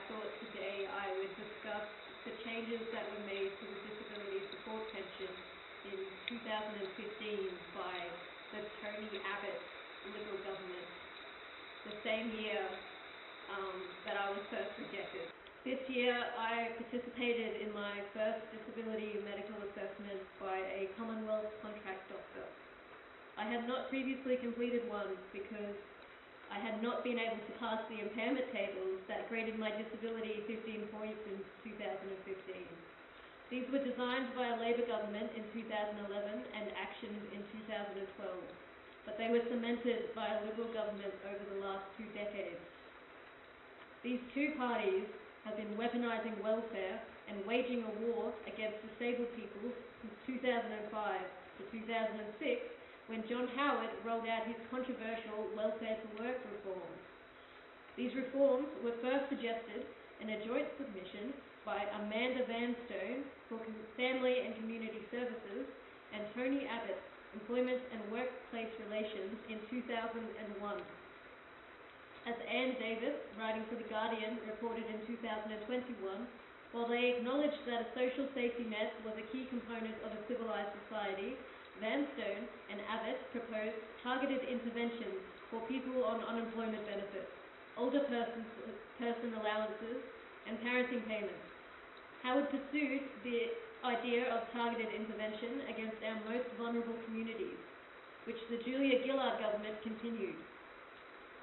thought today I would discuss the changes that were made to the disability support pension in 2015 by the Tony Abbott Liberal government, the same year that I was first rejected. This year I participated in my first disability medical assessment by a Commonwealth contract doctor. I had not previously completed one because I had not been able to pass the impairment tables that graded my disability 15 points in 2015. These were designed by a Labor government in 2011 and actioned in 2012, but they were cemented by a Liberal government over the last 2 decades. These two parties have been weaponising welfare and waging a war against disabled people since 2005 to 2006, when John Howard rolled out his controversial welfare to work reforms. These reforms were first suggested in a joint submission by Amanda Vanstone for Family and Community Services and Tony Abbott, Employment and Workplace Relations, in 2001. As Anne Davis, writing for The Guardian, reported in 2021, while they acknowledged that a social safety net was a key component of a civilised society, Vanstone and Abbott proposed targeted interventions for people on unemployment benefits, older person allowances, and parenting payments. Howard pursued the idea of targeted intervention against our most vulnerable communities, which the Julia Gillard government continued.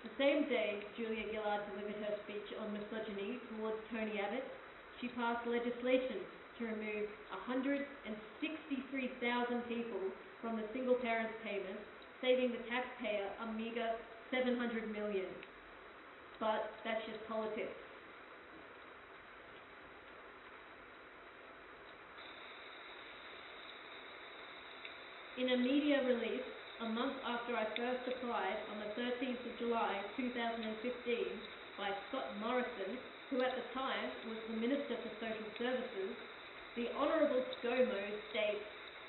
The same day Julia Gillard delivered her speech on misogyny towards Tony Abbott, she passed legislation to remove 163,000 people from the single parent payment, saving the taxpayer a meagre $700 million. But that's just politics. In a media release a month after I first applied, on the 13th of July 2015, by Scott Morrison, who at the time was the Minister for Social Services, the Honourable ScoMo states,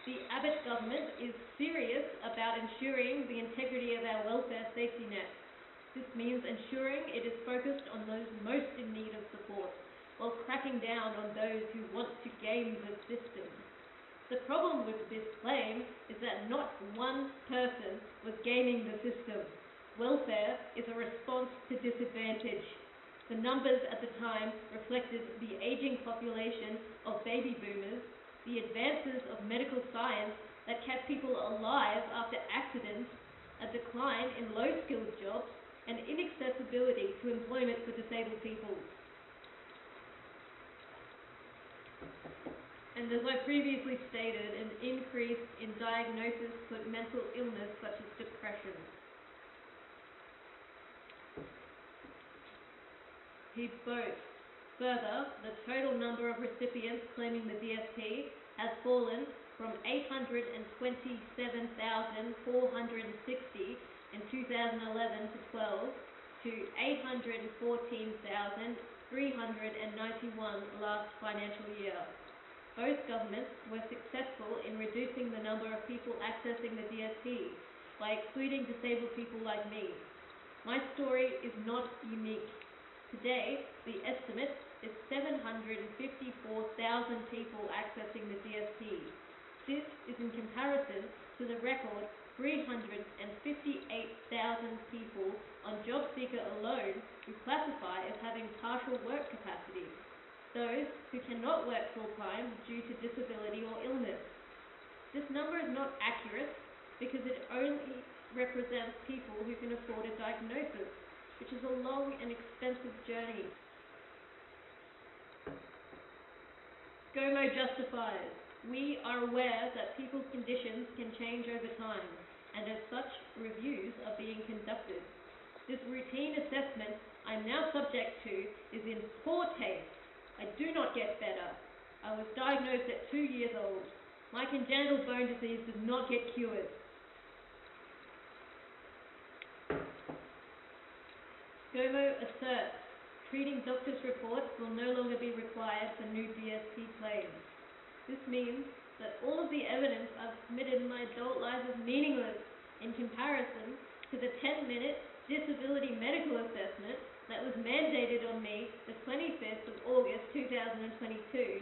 "The Abbott government is serious about ensuring the integrity of our welfare safety net. This means ensuring it is focused on those most in need of support, while cracking down on those who want to game the system." The problem with this claim is that not one person was gaming the system. Welfare is a response to disadvantage. The numbers at the time reflected the aging population of baby boomers, the advances of medical science that kept people alive after accidents, a decline in low-skilled jobs, and inaccessibility to employment for disabled people. And as I previously stated, an increase in diagnosis for mental illness such as depression. He boasts. Further, the total number of recipients claiming the DSP has fallen from 827,460 in 2011-12 to 814,391 last financial year. Both governments were successful in reducing the number of people accessing the DSP by excluding disabled people like me. My story is not unique. Today, the estimate is 754,000 people accessing the DSP. This is in comparison to the record 358,000 people on JobSeeker alone who classify as having partial work capacity, those who cannot work full-time due to disability or illness. This number is not accurate because it only represents people who can afford a diagnosis, which is a long and expensive journey. ScoMo justifies. We are aware that people's conditions can change over time, and as such, reviews are being conducted. This routine assessment I'm now subject to is in poor taste. I do not get better. I was diagnosed at 2 years old. My congenital bone disease does not get cured. ScoMo asserts treating doctors' reports will no longer be required for new DSP claims. This means that all of the evidence I've submitted in my adult life is meaningless in comparison to the 10-minute disability medical assessment that was mandated on me the 25th 2022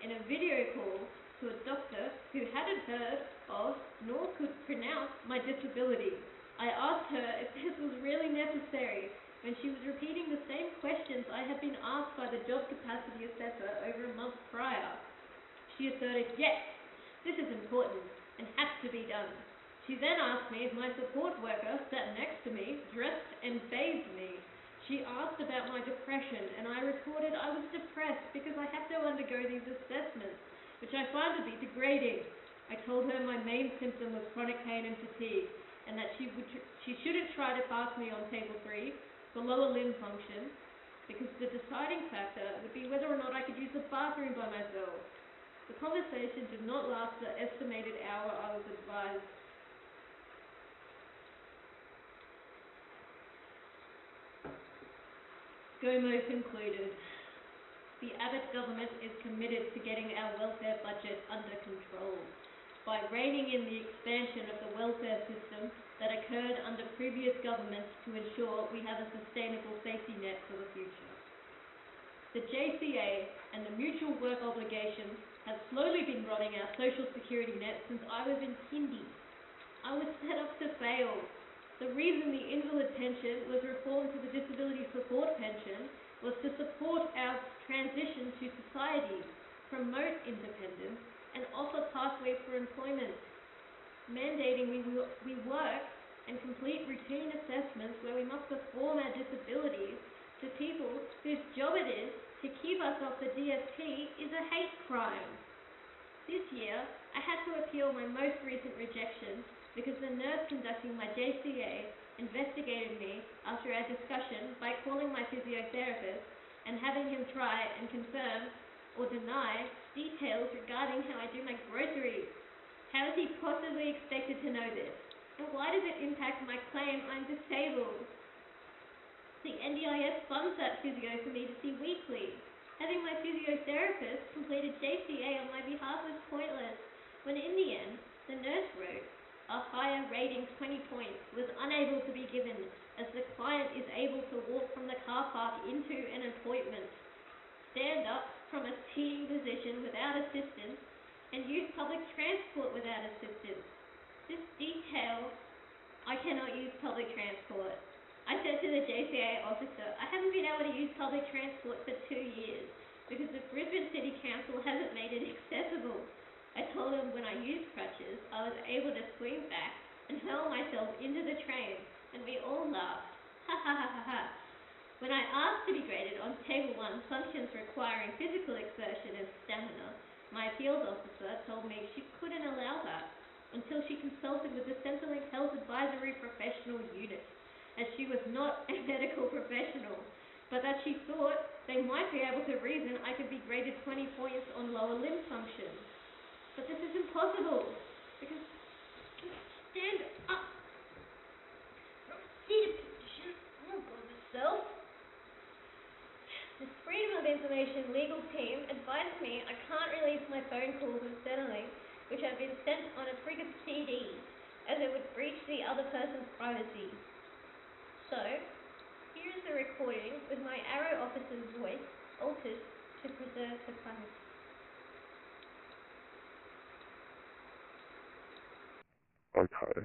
in a video call to a doctor who hadn't heard of nor could pronounce my disability. I asked her if this was really necessary when she was repeating the same questions I had been asked by the job capacity assessor over a month prior. She asserted, yes, this is important and has to be done. She then asked me if my support worker sat next to me, dressed and bathed me. She asked about my depression, and I reported I was depressed because I have to undergo these assessments, which I find to be degrading. I told her my main symptom was chronic pain and fatigue, and that she shouldn't try to pass me on table 3 for lower limb function, because the deciding factor would be whether or not I could use the bathroom by myself. The conversation did not last the estimated hour I was advised. ScoMo concluded. The Abbott government is committed to getting our welfare budget under control by reining in the expansion of the welfare system that occurred under previous governments to ensure we have a sustainable safety net for the future. The JCA and the mutual work obligation have slowly been rotting our social security net since I was in kindy. I was set up to fail. The reason the invalid pension was reformed to the disability support pension was to support our transition to society, promote independence, and offer pathways for employment, mandating we work and complete routine assessments where we must perform our disabilities to people whose job it is to keep us off the DSP is a hate crime. This year, I had to appeal my most recent rejection because the nurse conducting my JCA investigated me after our discussion by calling my physiotherapist and having him try and confirm or deny details regarding how I do my groceries. How is he possibly expected to know this? And why does it impact my claim I'm disabled? The NDIS funds that physio for me to see weekly. Having my physiotherapist complete a JCA on my behalf was pointless, when in the end, the nurse wrote, a higher rating 20 points was unable to be given as the client is able to walk from the car park into an appointment, stand up from a seating position without assistance, and use public transport without assistance. This detail, I cannot use public transport. I said to the JCA officer, I haven't been able to use public transport for 2 years because the Brisbane City Council hasn't made it accessible. I told him when I used crutches, I was able to swing back and hurl myself into the train, and we all laughed. Ha ha ha ha ha. When I asked to be graded on Table 1 functions requiring physical exertion and stamina, my appeals officer told me she couldn't allow that until she consulted with the Centrelink Health Advisory Professional Unit, as she was not a medical professional, but that she thought they might be able to reason I could be graded 20 points on lower limb function. But this is impossible, because stand up, seated position, oh God, myself. The Freedom of Information legal team advised me I can't release my phone calls and Centrelink, which have been sent on a frigged CD, as it would breach the other person's privacy. So, here is the recording with my Arrow officer's voice altered to preserve her privacy. Okay.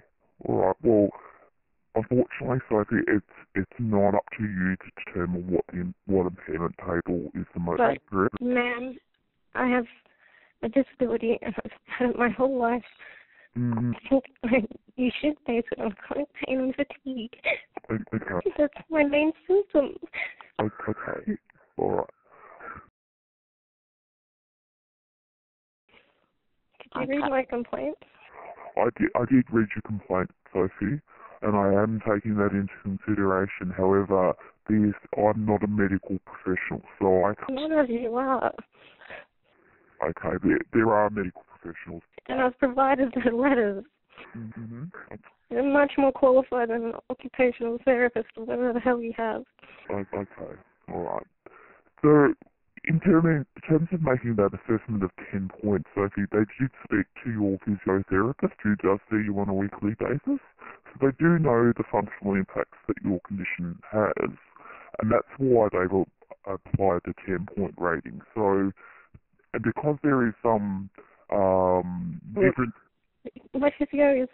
Alright, well, unfortunately, Sophie, it's not up to you to determine what impairment table is the most accurate. Ma'am, I have a disability and I've had it my whole life. I think you should base it on chronic pain and fatigue. Okay. That's my main symptom. Okay. Alright. Did you read my complaint? I did read your complaint, Sophie, and I am taking that into consideration. However, I'm not a medical professional, so I can't... None of you are. Okay, there are medical professionals. And I've provided the letters. Mm-hmm. I'm much more qualified than an occupational therapist or whatever the hell you have. Okay, alright. So, in terms of making that assessment of 10 points, Sophie, they did speak to your physiotherapist who does see you on a weekly basis. So they do know the functional impacts that your condition has, and that's why they've applied the 10-point rating. So And because there is some different... My physio is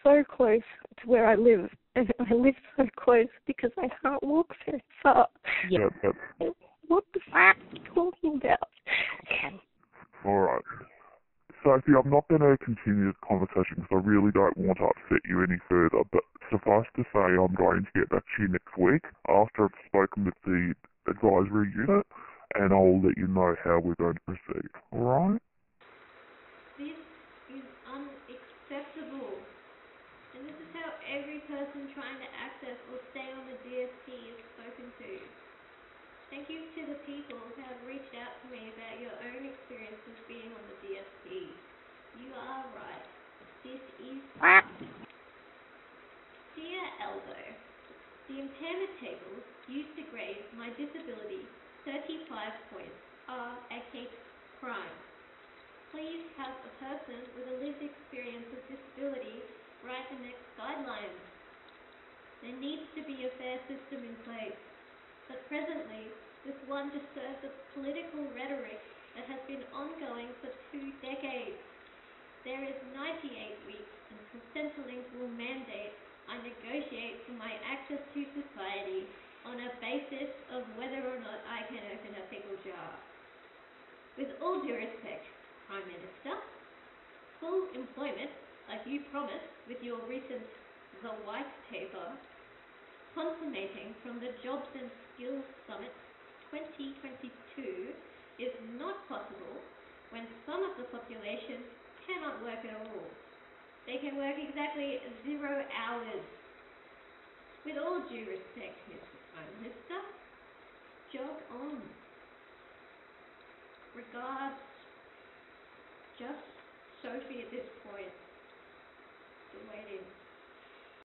so close to where I live, and I live so close because I can't walk very far. Yeah. What the fuck are you talking about? Alright. Sophie, I'm not going to continue this conversation because I really don't want to upset you any further, but suffice to say I'm going to get back to you next week after I've spoken with the advisory unit, and I'll let you know how we're going to proceed. Alright? This is unacceptable. And this is how every person trying to access or stay on the DSP is spoken to. Thank you to the people who have reached out to me about your own experiences being on the DSP. You are right. This is hard. Dear Eldo, the impairment tables used to grade my disability 35 points are a hate crime. Please have a person with a lived experience of disability write the next guidelines. There needs to be a fair system in place. But presently, this one just serves the political rhetoric that has been ongoing for 2 decades. There is 98 weeks until Centrelink will mandate I negotiate for my access to society on a basis of whether or not I can open a pickle jar. With all due respect, Prime Minister, full employment, like you promised with your recent The White Paper, consummating from the Jobs and Skills Summit 2022 is not possible when some of the population cannot work at all. They can work exactly 0 hours. With all due respect, Mr. Prime Minister, jog on. Regards, just Sophie at this point. Still waiting.